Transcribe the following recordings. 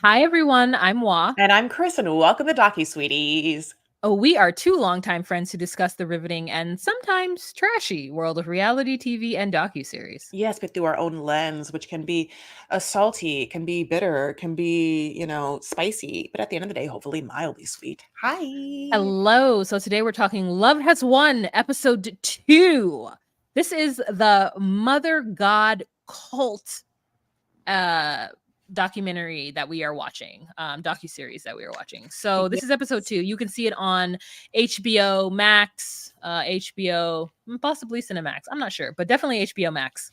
Hi, everyone. I'm Wa. And I'm Chris, and welcome to Docu Sweeties. Oh, we are two longtime friends who discuss the riveting and sometimes trashy world of reality TV and docuseries. Yes, but through our own lens, which can be salty, can be bitter, can be, spicy, but at the end of the day, hopefully mildly sweet. Hi. Hello. So today we're talking Love Has Won, episode 2. This is the Mother God cult uh documentary that we are watching, docu-series that we are watching. So Yeah. this is episode 2. You can see it on HBO Max, HBO, possibly Cinemax. I'm not sure, but definitely HBO Max,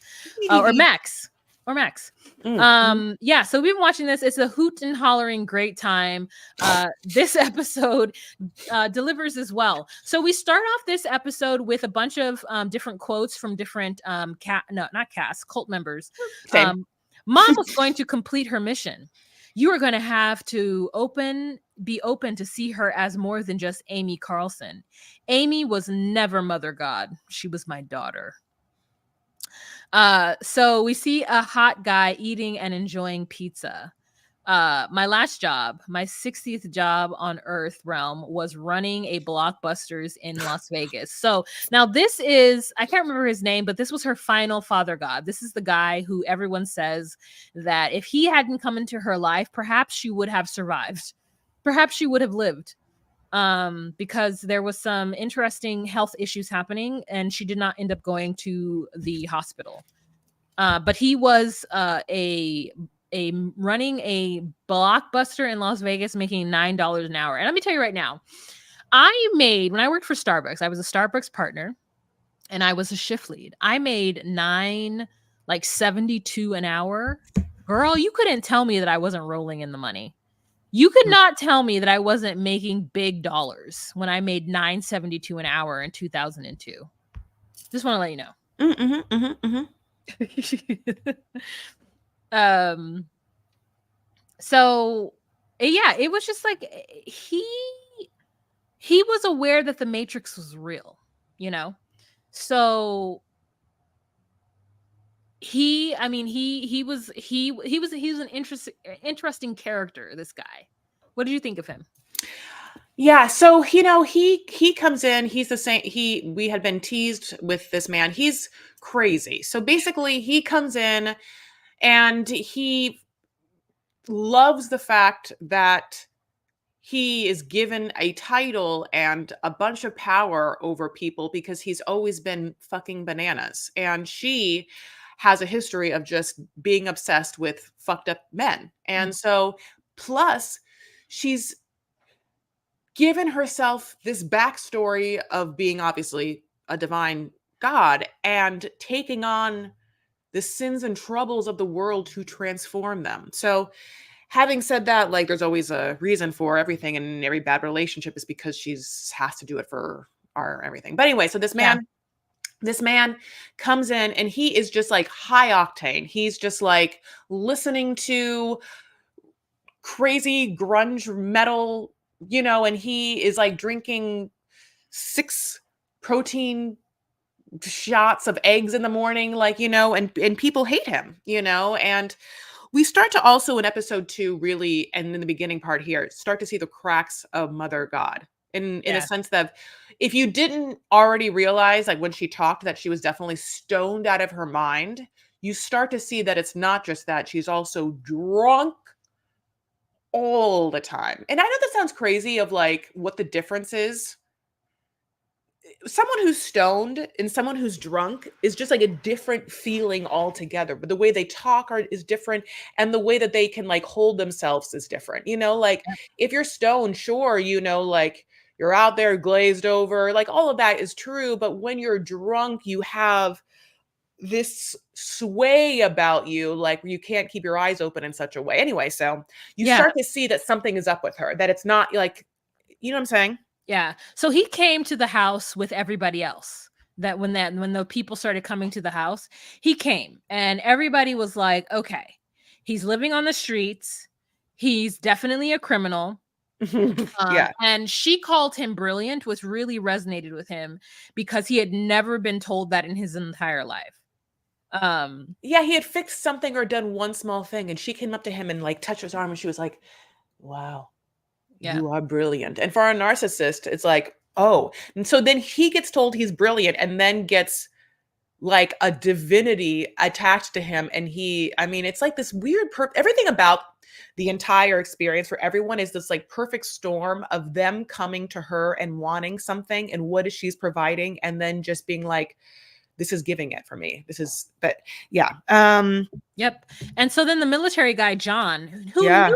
or Max. Or Max. Mhm. Yeah, so we've been watching this. It's a hoot and hollering great time. This episode delivers as well. So we start off this episode with a bunch of different quotes from different not cast, cult members. Same. Mom was going to complete her mission. You are going to have to be open to see her as more than just Amy Carlson. Amy was never Mother God. She was my daughter. So we see a hot guy eating and enjoying pizza. My last job, my 60th job on Earth realm, was running a Blockbusters in Las Vegas. So now this is, I can't remember his name, but this was her final father god. This is the guy who everyone says that if he hadn't come into her life, perhaps she would have survived. Perhaps she would have lived, because there was some interesting health issues happening and she did not end up going to the hospital. But he was a running a Blockbuster in Las Vegas, making $9 an hour. And let me tell you right now, when I worked for Starbucks, I was a Starbucks partner and I was a shift lead. I made 72 an hour. Girl, you couldn't tell me that I wasn't rolling in the money. You could not tell me that I wasn't making big dollars when I made 972 an hour in 2002. Just want to let you know. Mm-hmm, mm-hmm, um so yeah, it was just like he was aware that the Matrix was real, you know. So he was an interesting character, this guy. What did you think of him? Yeah, so he comes in, he's the same. We had been teased with this man. He's crazy. So basically he comes in and he loves the fact that he is given a title and a bunch of power over people because he's always been fucking bananas. And she has a history of just being obsessed with fucked up men. Mm. And so, plus, she's given herself this backstory of being obviously a divine god and taking on the sins and troubles of the world to transform them. So, having said that, like there's always a reason for everything, and every bad relationship is because she's has to do it for our everything. But anyway, so Yeah. this man comes in and he is just like high octane. He's just like listening to crazy grunge metal, and he is like drinking 6 protein shots of eggs in the morning, like, and people hate him, and we start to also in episode 2 really, and in the beginning part here, start to see the cracks of Mother God in a Yeah. sense that if you didn't already realize, like when she talked, that she was definitely stoned out of her mind, you start to see that it's not just that, she's also drunk all the time. And I know that sounds crazy of like what the difference is. Someone who's stoned and someone who's drunk is just like a different feeling altogether. But the way they talk is different, and the way that they can like hold themselves is different. Like if you're stoned, sure, like you're out there glazed over, like all of that is true. But when you're drunk, you have this sway about you, like you can't keep your eyes open in such a way. Anyway, so you Yeah. start to see that something is up with her, that it's not like, you know what I'm saying? Yeah. So he came to the house with everybody else. When the people started coming to the house, he came and everybody was like, "Okay, he's living on the streets. He's definitely a criminal." Yeah. And she called him brilliant, which really resonated with him because he had never been told that in his entire life. Yeah, he had fixed something or done one small thing, and she came up to him and, like, touched his arm, and she was like, "Wow, Yeah. you are brilliant." And for a narcissist, it's like, "Oh." And so then he gets told he's brilliant and then gets, like, a divinity attached to him, and I mean, it's like this weird everything about the entire experience for everyone is this, like, perfect storm of them coming to her and wanting something, and what is she's providing, and then just being like, "This is giving it for me. This is," but yeah, Yep. And so then the military guy, John, who yeah.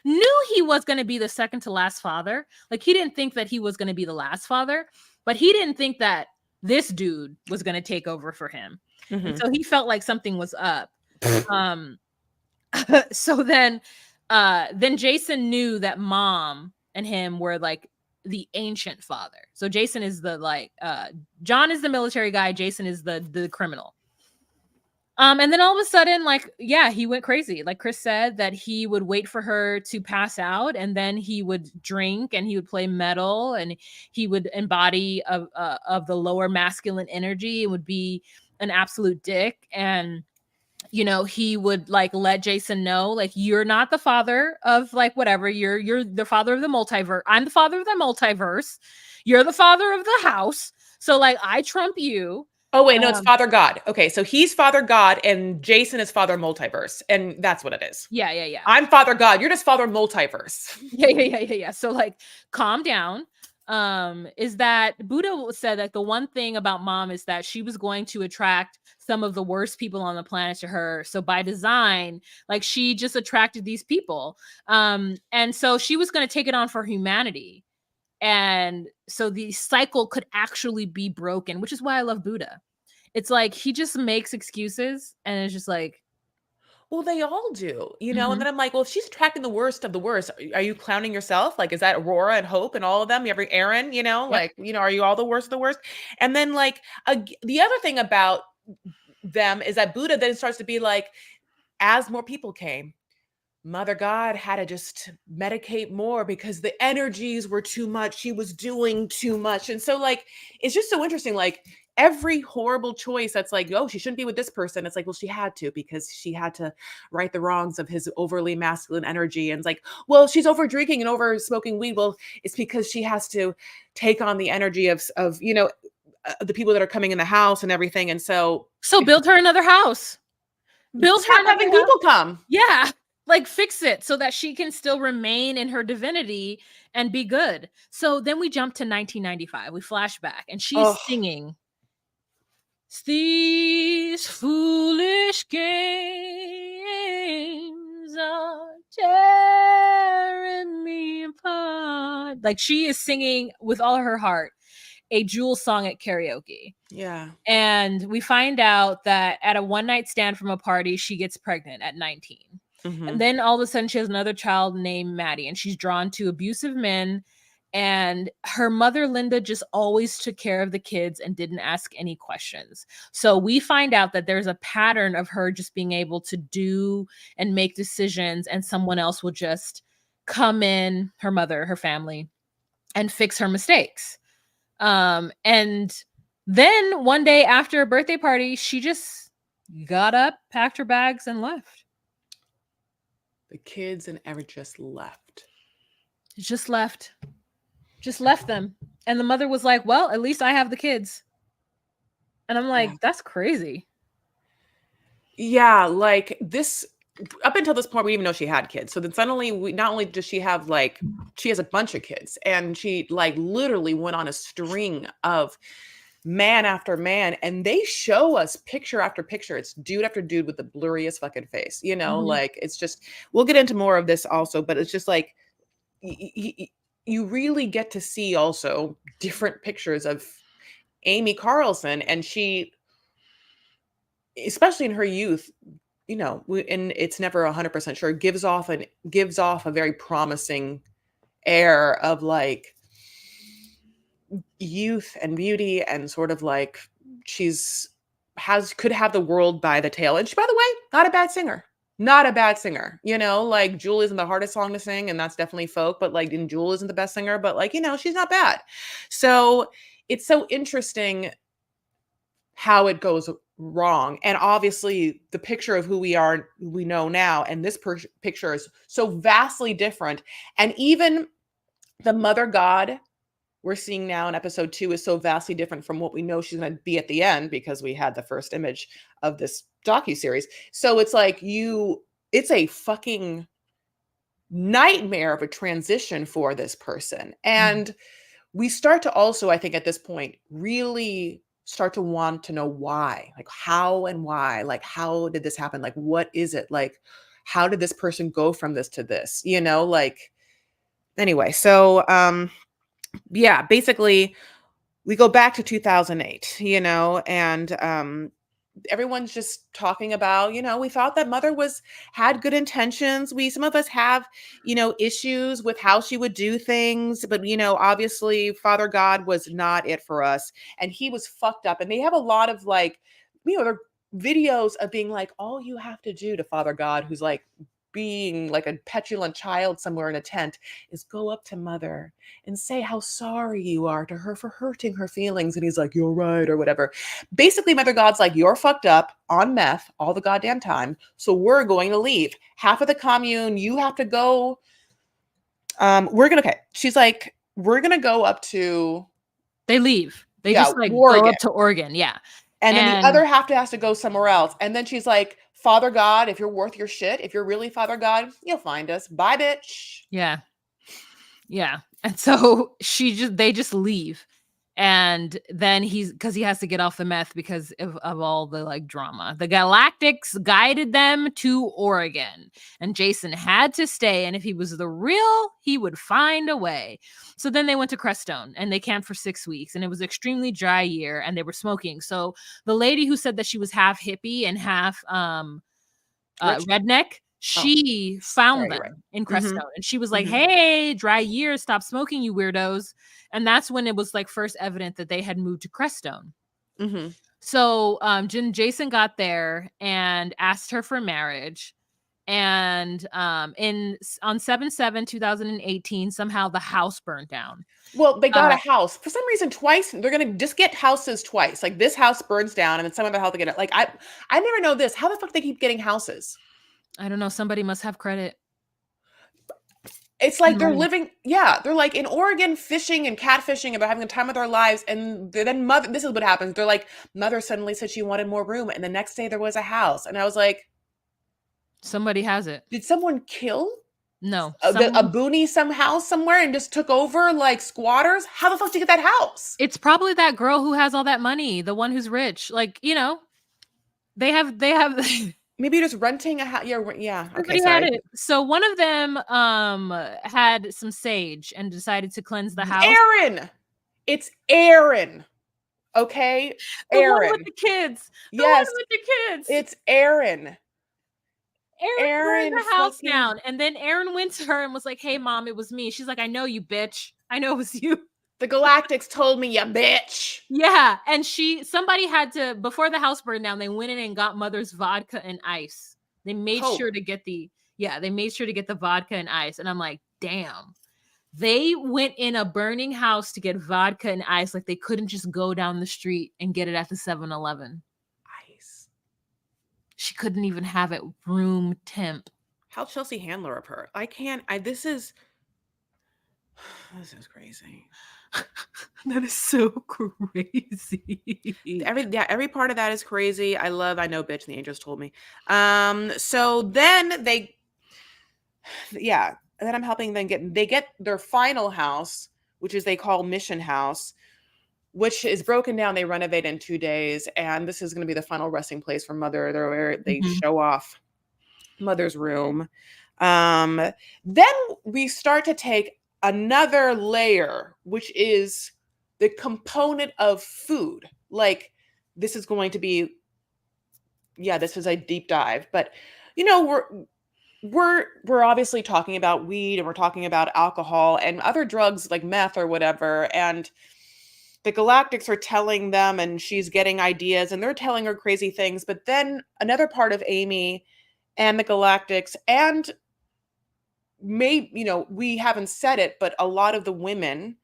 knew he was going to be the second to last father. Like he didn't think that he was going to be the last father, but he didn't think that this dude was going to take over for him. And Mhm. so he felt like something was up. Um so then Jason knew that mom and him were like the ancient father. So Jason is the like John is the military guy, Jason is the criminal. And then all of a sudden, like, yeah, he went crazy. Like Chris said, that he would wait for her to pass out, and then he would drink, and he would play metal, and he would embody of the lower masculine energy. It would be an absolute dick, and he would like let Jason know, like, you're not the father of like whatever. You're the father of the multiverse. I'm the father of the multiverse. You're the father of the house. So like, I trump you. Oh, wait, no, it's Um, Father God. Okay, so he's Father God and Jason is Father Multiverse, and that's what it is. yeah, yeah, yeah. I'm Father God, you're just Father Multiverse. Yeah. So like calm down. Is that Buddha said that the one thing about mom is that she was going to attract some of the worst people on the planet to her. So by design, like she just attracted these people. And so she was going to take it on for humanity. And so the cycle could actually be broken, which is why I love Buddha. It's like he just makes excuses and it's just like, Well, they all do, and mhm, then I'm like, "Well, if she's attracting the worst of the worst, are you clowning yourself? Like, is that Aurora and Hope and all of them? Every Aaron, yep. like, are you all the worst of the worst?" And then, like, the other thing about them is that Buddha then starts to be like, as more people came, Mother God had to just medicate more because the energies were too much. She was doing too much. And so, like, it's just so interesting. Like, every horrible choice that's like, oh, she shouldn't be with this person. It's like, well, she had to because she had to right the wrongs of his overly masculine energy. And it's like, well, she's over drinking and over smoking weed. Well, it's because she has to take on the energy of the people that are coming in the house and everything. And so, So build her another house. Build her stop another having house. people come. Yeah. Like fix it so that she can still remain in her divinity and be good. So then we jump to 1995. We flash back and she's Oh, singing these foolish games are tearing me apart. Like she is singing with all her heart a Jewel song at karaoke. yeah. And we find out that at a one night stand from a party, she gets pregnant at 19. And Hmm. then all of a sudden, she has another child named Maddie, and she's drawn to abusive men. And her mother, Linda, just always took care of the kids and didn't ask any questions. So we find out that there's a pattern of her just being able to do and make decisions, and someone else will just come in, her mother, her family, and fix her mistakes. And then one day after a birthday party, she just got up, packed her bags, and left. The kids and ever just left. Just left. Just left them. And the mother was like, well, at least I have the kids. And I'm Yeah. like, that's crazy. Yeah, like this up until this point, we even know she had kids. So then suddenly not only does she have she has a bunch of kids and she like literally went on a string of man after man and they show us picture after picture. It's dude after dude with the blurriest fucking face, Mhm. like it's just, we'll get into more of this also, but it's just like you really get to see also different pictures of Amy Carlson and she, especially in her youth, and it's never 100% sure, gives off a very promising air of like youth and beauty and sort of like she's has could have the world by the tail. And she, by the way, not a bad singer. Not a bad singer. Like Jewel isn't the hardest song to sing, and that's definitely folk, but like and Jewel isn't the best singer, but like, she's not bad. So it's so interesting how it goes wrong. And obviously, the picture of who we are, we know now, and this picture is so vastly different. And even the mother god we're seeing now in episode 2 is so vastly different from what we know she's going to be at the end, because we had the first image of this docu-series. So it's like it's a fucking nightmare of a transition for this person. And we start to also, I think at this point, really start to want to know why, like how and why, like how did this happen? Like, what is it? Like, how did this person go from this to this? Like, anyway, so yeah, basically we go back to 2008, and everyone's just talking about, we thought that mother had good intentions. Some of us have, issues with how she would do things, but obviously Father God was not it for us, and he was fucked up. And they have a lot of like, their videos of being like, all you have to do to Father God, who's like being like a petulant child somewhere in a tent, is go up to mother and say how sorry you are to her for hurting her feelings. And he's like, you're right, or whatever. Basically, Mother God's like, you're fucked up on meth all the goddamn time, so we're going to leave. Half of the commune, you have to go. Okay. She's like, we're gonna go up to. They leave. They just like Oregon. go up to Oregon. Yeah. And then the other half has to go somewhere else. And then she's like, Father God, if you're worth your shit, if you're really Father God, you'll find us. Bye, bitch. Yeah. Yeah. And so they just leave. And then because he has to get off the meth because of all the like drama. The Galactics guided them to Oregon, and Jason had to stay. And if he was the real, he would find a way. So then they went to Crestone and they camped for 6 weeks, and it was an extremely dry year, and they were smoking. So the lady who said that she was half hippie and half redneck, she found them in Crestone, and she was like, hey, dry year, stop smoking, you weirdos. And that's when it was like first evident that they had moved to Crestone. So Jason got there and asked her for marriage. And on 7/7/2018, somehow the house burned down. Well, they got a house for some reason twice. They're gonna just get houses twice. Like, this house burns down, and then some other house they get it. Like, I never know this. How the fuck they keep getting houses? I don't know. Somebody must have credit. It's like they're living, they're like in Oregon fishing and catfishing about having the time of their lives. And then this is what happens. They're like, mother suddenly said she wanted more room. And the next day there was a house. And I was like, somebody has it. Did someone kill? No. A boonie somehow somewhere and just took over like squatters? How the fuck did you get that house? It's probably that girl who has all that money, the one who's rich. Like, they have maybe you're just renting a house. Yeah. Okay, had it. So one of them had some sage and decided to cleanse the house. Aaron. It's Aaron. Okay? Aaron. One with the kids. Yes. One with the kids. It's Aaron. Aaron burned the house down. And then Aaron went to her and was like, hey, mom, it was me. She's like, I know you, bitch. I know it was you. The Galactics told me, you bitch. Yeah. And somebody had to, before the house burned down, they went in and got mother's vodka and ice. They made sure to get the vodka and ice. And I'm like, damn. They went in a burning house to get vodka and ice. Like, they couldn't just go down the street and get it at the 7-Eleven. Ice. She couldn't even have it room temp. How Chelsea Handler of her. This is crazy. That is so crazy. Every part of that is crazy. I know, bitch, and the angels told me. So then then I'm helping them get their final house, which is they call Mission House, which is broken down. They renovate in 2 days, and this is going to be the final resting place for mother. They show off mother's room. Then we start to take another layer, which is the component of food. Like, this is going to be, this is a deep dive, but we're obviously talking about weed, and we're talking about alcohol and other drugs like meth or whatever. And the Galactics are telling them, and she's getting ideas, and they're telling her crazy things. But then another part of Amy and the Galactics, and we haven't said it, but a lot of the women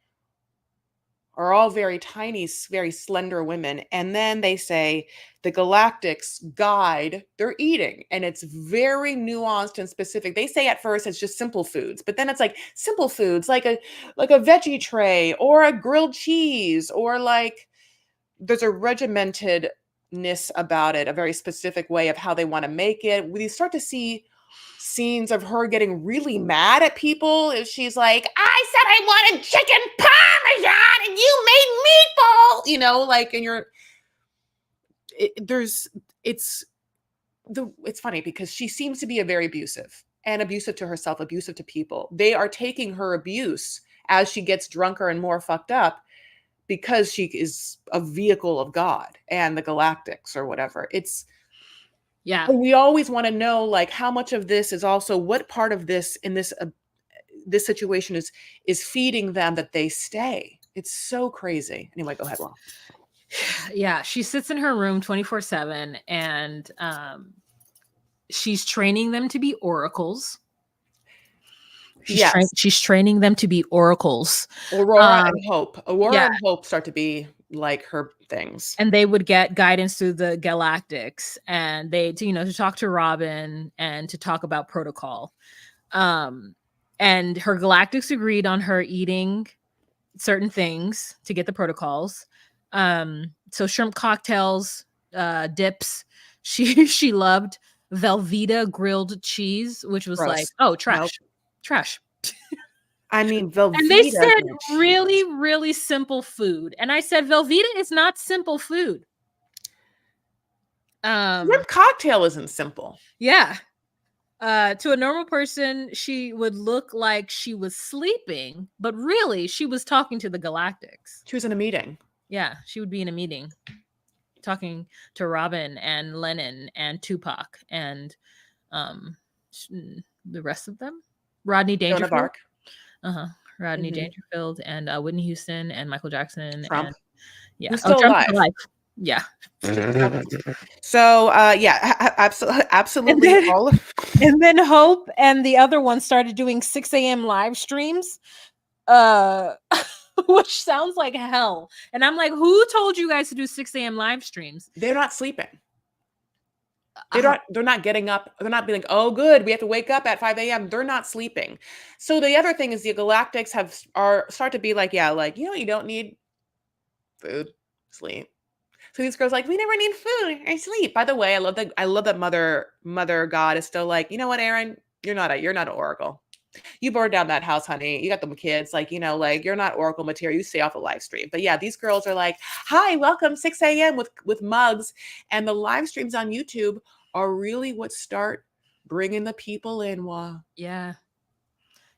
are all very tiny, very slender women. And then they say the Galactics guide their eating. And it's very nuanced and specific. They say at first it's just simple foods, but then it's like simple foods like a veggie tray or a grilled cheese, or like there's a regimentedness about it, a very specific way of how they want to make it. We start to see scenes of her getting really mad at people if she's like, I said I wanted chicken parmesan and you made meatball, like, and it's funny because she seems to be a very abusive to herself, abusive to people. They are taking her abuse as she gets drunker and more fucked up because she is a vehicle of God and the Galactics or whatever. Yeah. We always want to know, like, how much of this is also, what part of this in this situation is feeding them that they stay. It's so crazy. Anyway, go ahead, Law. Yeah, she sits in her room 24/7, and she's training them to be oracles. She's training them to be oracles. Aurora and Hope. Aurora and Hope start to be like her things. And they would get guidance through the Galactics, and they, to talk to Robin and to talk about protocol. And her Galactics agreed on her eating certain things to get the protocols. So shrimp cocktails, dips. She loved Velveeta grilled cheese, which was Gross. like, oh, trash. I mean, Velveeta. And they said really, really simple food. And I said, Velveeta is not simple food. Shrimp cocktail isn't simple. Yeah. To a normal person, she would look like she was sleeping, but really she was talking to the Galactics. She was in a meeting. Yeah, she would be in a meeting talking to Robin and Lennon and Tupac and the rest of them. Rodney Dangerfield. Rodney Dangerfield and Whitney Houston and Michael Jackson. Trump. And, yeah. Who's still alive. Yeah. So absolutely. And then Hope and the other one started doing 6 a.m. live streams, which sounds like hell. And I'm like, who told you guys to do 6 a.m. live streams? They're not sleeping. They're not getting up. They're not being like, oh, good, we have to wake up at 5 a.m. They're not sleeping. So the other thing is the Galactics start to be like, yeah, like, you don't need food, sleep. So these girls like, we never need food or sleep. By the way, I love that mother God is still like, you know what, Aaron, you're not an oracle. You burned down that house, honey. You got them kids. Like, like, you're not oracle material. You stay off the live stream. But yeah, these girls are like, hi, welcome 6 a.m. with mugs. And the live streams on YouTube are really what start bringing the people in. Wow. Yeah.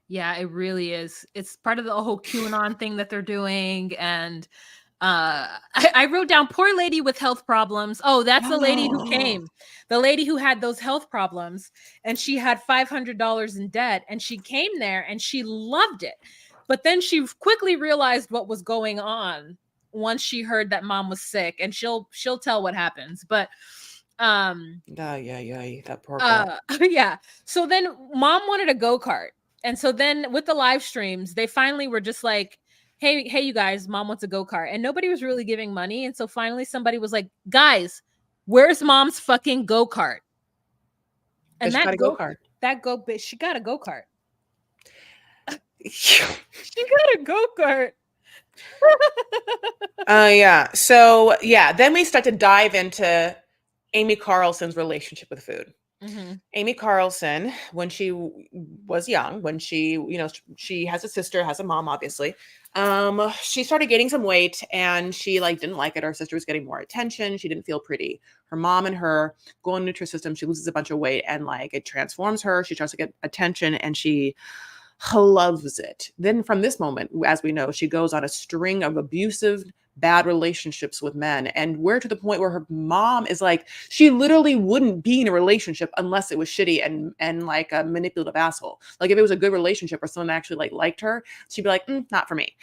Yeah, it really is. It's part of the whole QAnon thing that they're doing. And I wrote down poor lady with health problems. Oh, that's the lady who came. The lady who had those health problems, and she had $500 in debt, and she came there and she loved it. But then she quickly realized what was going on once she heard that mom was sick, and she'll tell what happens. But that poor girl. Yeah. So then mom wanted a go-kart. And so then with the live streams, they finally were just like, hey, you guys, mom wants a go-kart. And nobody was really giving money. And so finally somebody was like, guys, where's mom's fucking go-kart? And that go-kart. She got a go-kart. She got a go-kart. Yeah. So yeah, then we start to dive into Amy Carlson's relationship with food. Mm-hmm. Amy Carlson, when she was young, when she, she has a sister, has a mom, obviously. She started gaining some weight and she didn't like it. Her sister was getting more attention. She didn't feel pretty. Her mom and her go on Nutrisystem. She loses a bunch of weight and it transforms her. She starts to get attention and she loves it. Then from this moment, as we know, she goes on a string of abusive, bad relationships with men, and we're to the point where her mom is like, she literally wouldn't be in a relationship unless it was shitty and like a manipulative asshole. Like if it was a good relationship or someone actually liked her, she'd be like, not for me.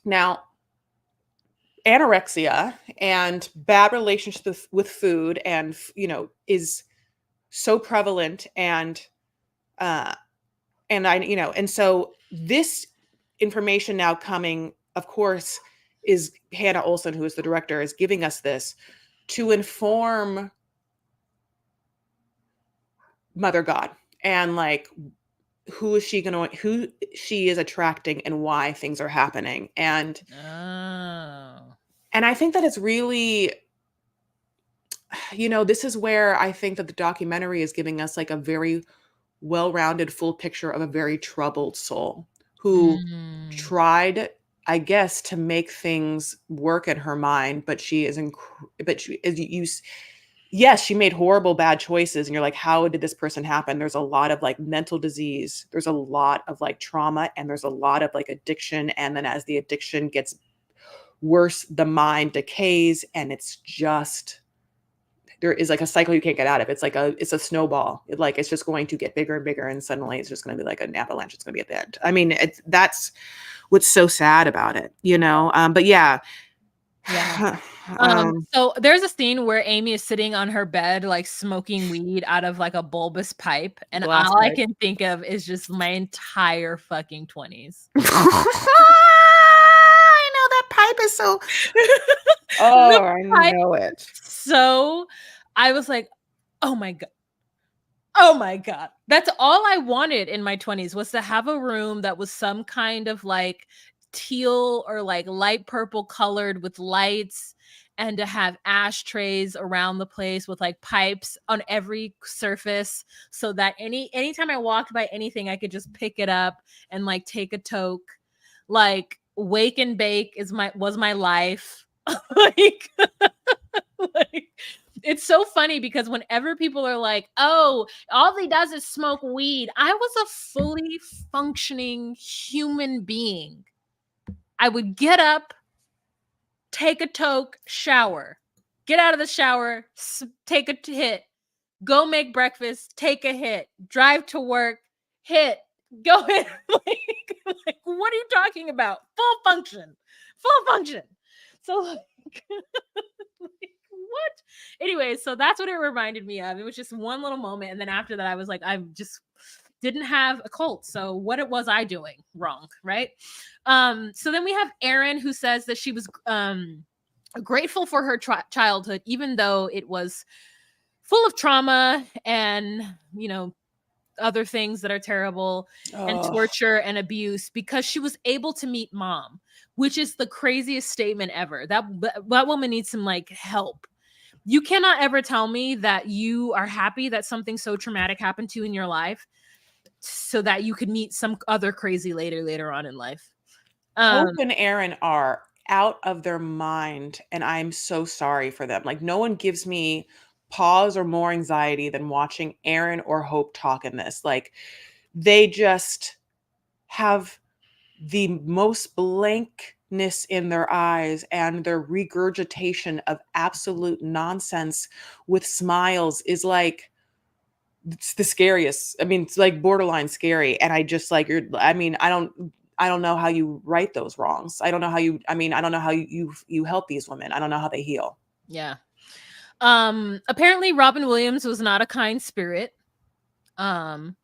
Now anorexia and bad relationships with food and is so prevalent and so this information now coming of course, is Hannah Olsen, who is the director, is giving us this to inform Mother God and like who she is attracting and why things are happening. Oh. And I think that it's really, this is where I think that the documentary is giving us like a very well-rounded full picture of a very troubled soul who Mm. tried, I guess, to make things work in her mind, but but she is yes, she made horrible bad choices and you're like, how did this person happen? There's a lot of like mental disease, there's a lot of like trauma, and there's a lot of like addiction, and then as the addiction gets worse, the mind decays, and it's just there is like a cycle you can't get out of. It's a snowball. It's just going to get bigger and bigger, and suddenly it's just going to be like an avalanche. It's going to be at the end. I mean, that's what's so sad about it, But yeah. Yeah. Um, So there's a scene where Amy is sitting on her bed, like smoking weed out of like a bulbous pipe, and glass all I pipe. can think of is just my entire fucking 20s. I know that pipe is so. Oh, I Pipe. know it. So I was like, oh my God. Oh my God. That's all I wanted in my 20s was to have a room that was some kind of like teal or like light purple colored with lights, and to have ashtrays around the place with like pipes on every surface, so that anytime I walked by anything I could just pick it up and like take a toke. Like wake and bake was my life. like like it's so funny because whenever people are like, oh, all he does is smoke weed, I was a fully functioning human being. I would get up, take a toke, shower, get out of the shower, take a hit, go make breakfast, take a hit, drive to work, hit, go hit. like, what are you talking about? Full function. So like, what? Anyway, so that's what it reminded me of. It was just one little moment, and then after that, I was like, I just didn't have a cult. So what it was I doing wrong, right? So then we have Erin, who says that she was grateful for her childhood, even though it was full of trauma and other things that are terrible, and Oh, torture and abuse, because she was able to meet mom, which is the craziest statement ever. That woman needs some like help. You cannot ever tell me that you are happy that something so traumatic happened to you in your life so that you could meet some other crazy later on in life. Hope and Aaron are out of their mind, and I'm so sorry for them. Like, no one gives me pause or more anxiety than watching Aaron or Hope talk in this. Like, they just have the most blankness in their eyes, and their regurgitation of absolute nonsense with smiles is like it's the scariest. I mean, it's like borderline scary. And I just like I don't know how you right those wrongs. I don't know how I don't know how you help these women. I don't know how they heal. Yeah. Apparently Robin Williams was not a kind spirit. And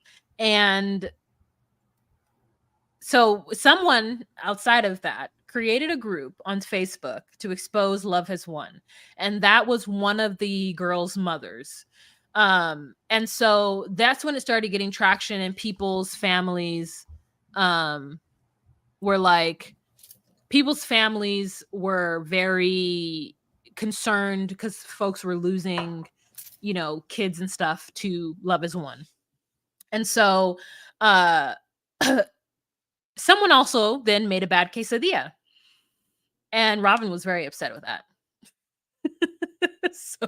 so someone outside of that created a group on Facebook to expose Love Has Won. And that was one of the girls' mothers. And so that's when it started getting traction, and people's families were like, people's families were very concerned because folks were losing, kids and stuff to Love Has Won. And so uh someone also then made a bad quesadilla, and Robin was very upset with that. So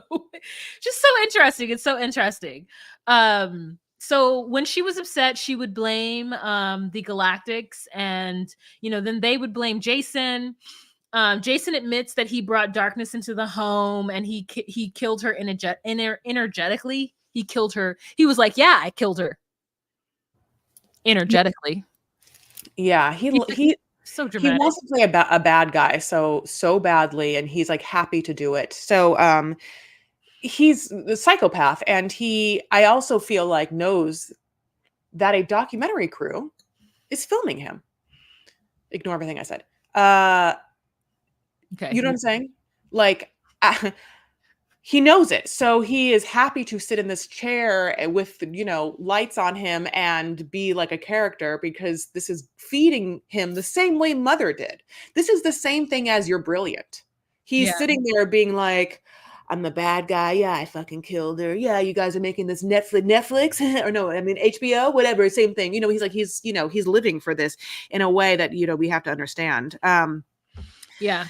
just so interesting. It's so interesting. So when she was upset, she would blame the Galactics, and then they would blame Jason. Jason admits that he brought darkness into the home, and he killed her energetically. He killed her. He was like, "Yeah, I killed her energetically." Yeah, he So he dramatic. wants to play a bad guy so badly, and he's like happy to do it. So he's the psychopath, and I also feel like knows that a documentary crew is filming him. Ignore everything I said. Uh, Okay. you know what I'm saying? Like, he knows it. So he is happy to sit in this chair with, lights on him and be like a character because this is feeding him the same way Mother did. This is the same thing as You're Brilliant. He's Yeah. sitting there being like, I'm the bad guy. Yeah, I fucking killed her. Yeah, you guys are making this Netflix or no, I mean HBO, whatever, same thing. He's like he's living for this in a way that we have to understand. Yeah.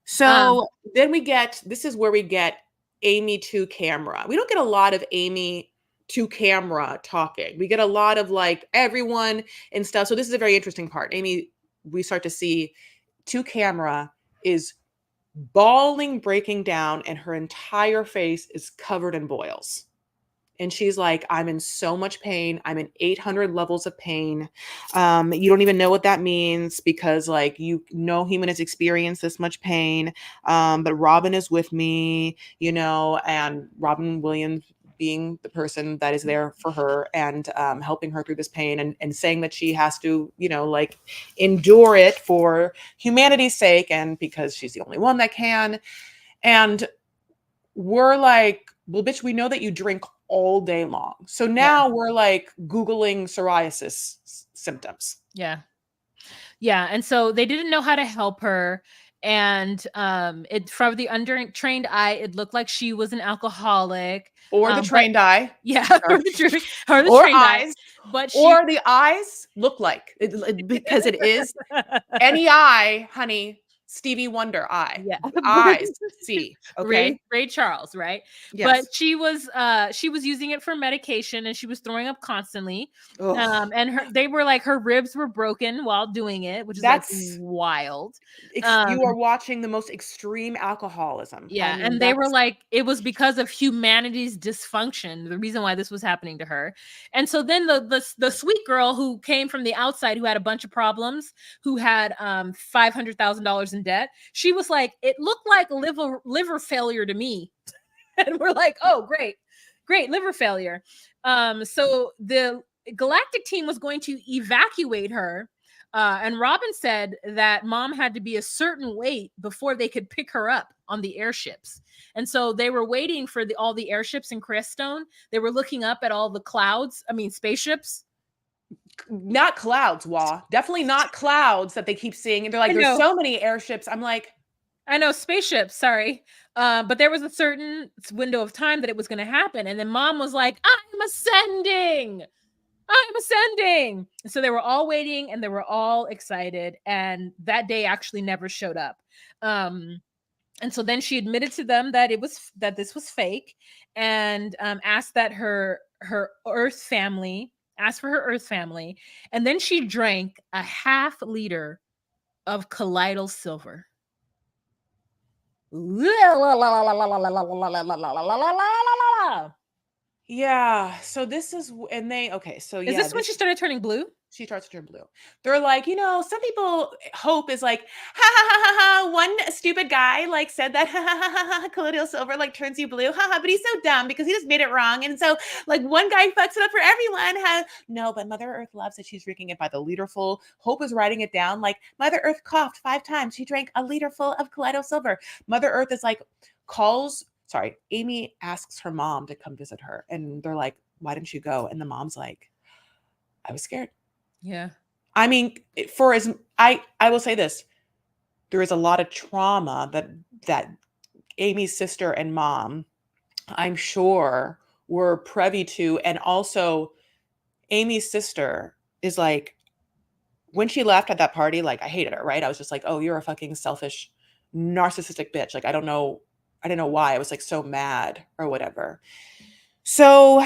So then this is where we get Amy to camera. We don't get a lot of Amy to camera talking. We get a lot of like everyone and stuff. So this is a very interesting part. Amy, we start to see to camera is bawling, breaking down, and her entire face is covered in boils. And she's like, I'm in so much pain. I'm in 800 levels of pain. You don't even know what that means because, like, no human has experienced this much pain. But Robin is with me, and Robin Williams being the person that is there for her and helping her through this pain and saying that she has to, like, endure it for humanity's sake and because she's the only one that can. And we're like, well, bitch, we know that you drink all day long. So now we're like Googling psoriasis symptoms. Yeah. Yeah. And so they didn't know how to help her. And it from the untrained eye, it looked like she was an alcoholic. Or the trained eye. Yeah, or or the trained eye. eyes. But or the eyes look like because it is any eye, honey. Stevie Wonder eye. Yeah. Eyes see. Okay. Ray Charles, right? Yes. But she was using it for medication and she was throwing up constantly. Ugh. And they were like her ribs were broken while doing it, which is like wild. You are watching the most extreme alcoholism. Yeah, I mean, and they were like, it was because of humanity's dysfunction, the reason why this was happening to her. And so then the sweet girl who came from the outside, who had a bunch of problems, who had $500,000 in debt, she was like, it looked like liver failure to me. And we're like, oh, great liver failure. So the Galactic team was going to evacuate her. And Robin said that Mom had to be a certain weight before they could pick her up on the airships. And so they were waiting for all the airships in Crestone. They were looking up at all the spaceships. Not clouds, Wah. Definitely not clouds that they keep seeing. And they're like, there's so many airships. I'm like, I know, spaceships, sorry. But there was a certain window of time that it was going to happen. And then Mom was like, I'm ascending. So they were all waiting and they were all excited. And that day actually never showed up. And so then she admitted to them that this was fake and asked for her Earth family. And then she drank a half liter of colloidal silver. Yeah. So this is, and Is this when she started turning blue? She starts to turn blue. They're like, some people hope is like, ha ha ha ha ha. One stupid guy like said that ha ha ha ha ha colloidal silver like turns you blue. Ha ha, but he's so dumb because he just made it wrong. And so like one guy fucks it up for everyone. No, but Mother Earth loves that she's drinking it by the literful. Hope is writing it down like Mother Earth coughed 5 times. She drank a liter full of colloidal silver. Mother Earth is like Amy asks her mom to come visit her. And they're like, why didn't you go? And the mom's like, I was scared. Yeah. I mean, I will say this. There is a lot of trauma that Amy's sister and mom, I'm sure, were privy to. And also Amy's sister is like, when she left at that party, like I hated her, right? I was just like, oh, you're a fucking selfish, narcissistic bitch. Like, I didn't know why. I was like so mad or whatever. So,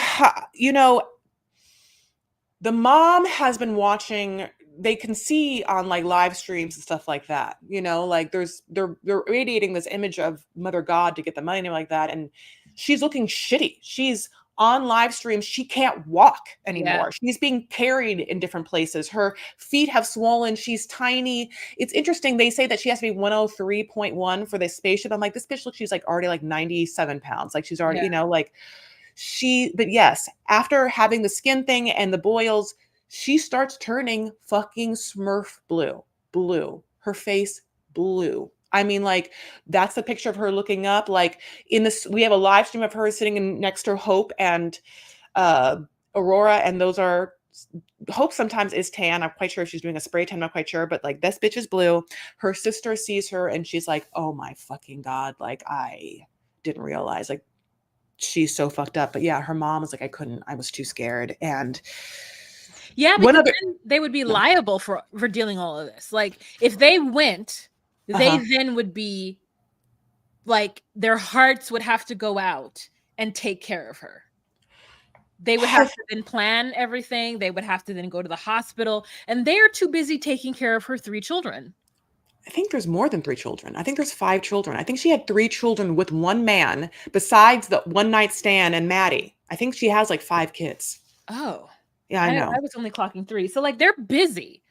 the mom has been watching, they can see on like live streams and stuff like that, like they're radiating this image of Mother God to get the money and like that. And she's looking shitty. She's on live streams. She can't walk anymore. Yeah. She's being carried in different places. Her feet have swollen. She's tiny. It's interesting. They say that she has to be 103.1 for this spaceship. I'm like, this bitch looks, she's like already like 97 pounds. Like she's already, but yes, after having the skin thing and the boils, she starts turning fucking Smurf blue. her face blew. I mean, like, that's the picture of her looking up. Like, in this, we have a live stream of her sitting next to Hope and uh, Aurora, and those are Hope sometimes is tan. I'm quite sure if she's doing a spray tan. I'm not quite sure, but like this bitch is blue. Her sister sees her and she's like, "Oh my fucking god!" Like, I didn't realize, like, she's so fucked up. But yeah, her mom was like, "I couldn't. I was too scared." And Yeah, one because other, then they would be yeah. liable for dealing all of this. Like if they went, they Uh-huh. then would be like their hearts would have to go out and take care of her. They would have to then plan everything. They would have to then go to the hospital, and they are too busy taking care of her 3 children. I think there's more than 3 children. I think there's 5 children. I think she had 3 children with one man besides the one night stand and Maddie. I think she has like 5 kids. Oh, Yeah, I know. I was only clocking 3. So like they're busy.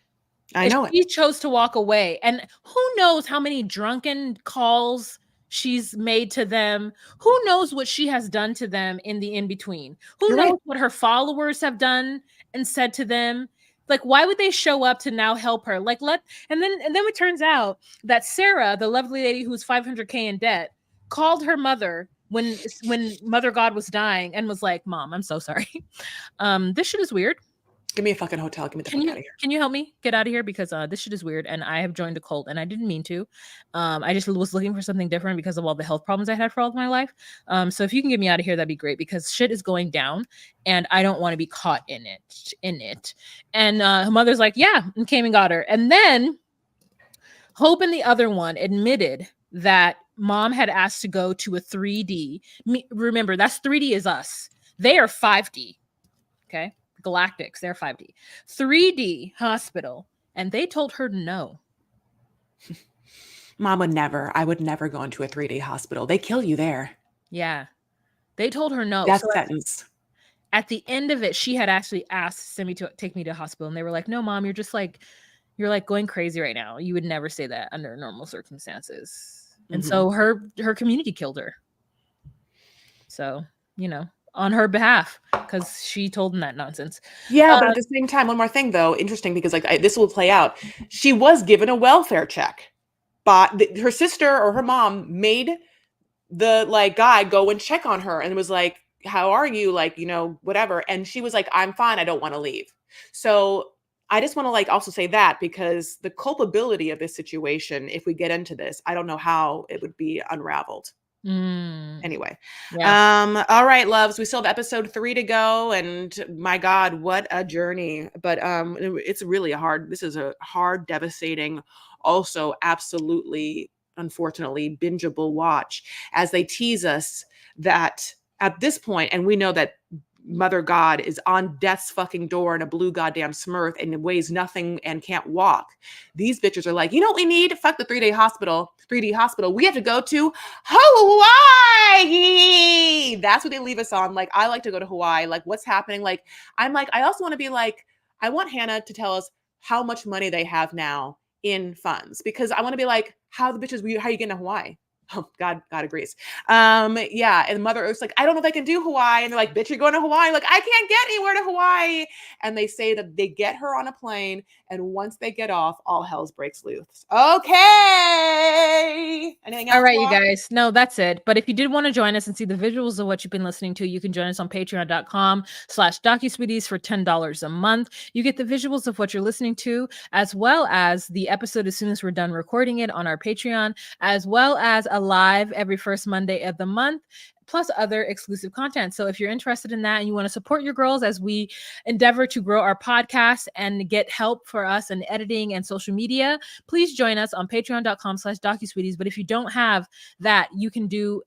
I And know it. she chose to walk away. And who knows how many drunken calls she's made to them? Who knows what she has done to them in the in between? Who You're knows right. what her followers have done and said to them? Like, why would they show up to now help her? Like, and then it turns out that Sarah, the lovely lady who's 500K in debt, called her mother when Mother God was dying and was like, "Mom, I'm so sorry. This shit is weird. Give me a fucking hotel. Get me the fuck out of here. Can you help me get out of here? Because this shit is weird, and I have joined a cult, and I didn't mean to. I just was looking for something different because of all the health problems I had for all of my life. So if you can get me out of here, that'd be great because shit is going down, and I don't want to be caught in it. And her mother's like, yeah, and came and got her. And then Hope and the other one admitted that mom had asked to go to a 3D. Remember, that's 3D is us. They are 5D. Okay. Galactics, they're 5D. 3D hospital. And they told her no. Mom would never. I would never go into a 3D hospital. They kill you there. Yeah. They told her no. Death So sentence. at the end of it, she had actually asked Simi to take me to a hospital. And they were like, no, Mom, you're like going crazy right now. You would never say that under normal circumstances. And so her community killed her. So, on her behalf, because she told them that nonsense. Yeah, but at the same time, one more thing though, interesting because like this will play out. She was given a welfare check, but her sister or her mom made the like guy go and check on her and was like, "How are you?" Like, whatever. And she was like, "I'm fine. I don't want to leave." So I just want to like also say that because the culpability of this situation, if we get into this, I don't know how it would be unraveled. Anyway. Yeah. All right, loves, we still have episode 3 to go, and my god, what a journey. But it's really this is a hard, devastating, also absolutely unfortunately bingeable watch as they tease us that at this point, and we know that Mother God is on death's fucking door in a blue goddamn Smurf and weighs nothing and can't walk. These bitches are like, you know what we need? Fuck the 3D hospital. We have to go to Hawaii. That's what they leave us on. Like, I like to go to Hawaii. Like, what's happening? Like, I'm like, I also want to be like, I want Hannah to tell us how much money they have now in funds because I want to be like, how are you getting to Hawaii? Oh, God agrees. Yeah. And Mother Earth's like, I don't know if I can do Hawaii. And they're like, bitch, you're going to Hawaii. Like, I can't get anywhere to Hawaii. And they say that they get her on a plane. And once they get off, all hell breaks loose. Okay. Anything else? All right, you guys. No, that's it. But if you did want to join us and see the visuals of what you've been listening to, you can join us on patreon.com/DocuSweeties for $10 a month. You get the visuals of what you're listening to, as well as the episode as soon as we're done recording it on our Patreon, as well as a live every first Monday of the month, plus other exclusive content. So if you're interested in that and you want to support your girls as we endeavor to grow our podcast and get help for us in editing and social media, please join us on patreon.com/DocuSweeties. But if you don't have that, you can do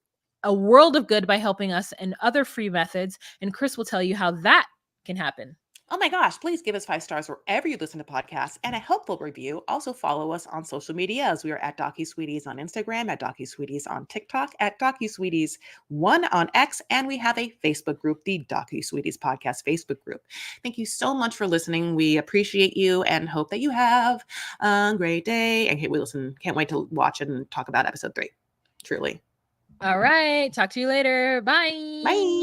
a world of good by helping us in other free methods. And Chris will tell you how that can happen. Oh my gosh, please give us 5 stars wherever you listen to podcasts and a helpful review. Also follow us on social media as we are at DocuSweeties on Instagram, at DocuSweeties on TikTok, at DocuSweeties1 on X, and we have a Facebook group, the DocuSweeties Podcast Facebook group. Thank you so much for listening. We appreciate you and hope that you have a great day. And can't wait to watch and talk about episode 3. Truly. All right. Talk to you later. Bye. Bye.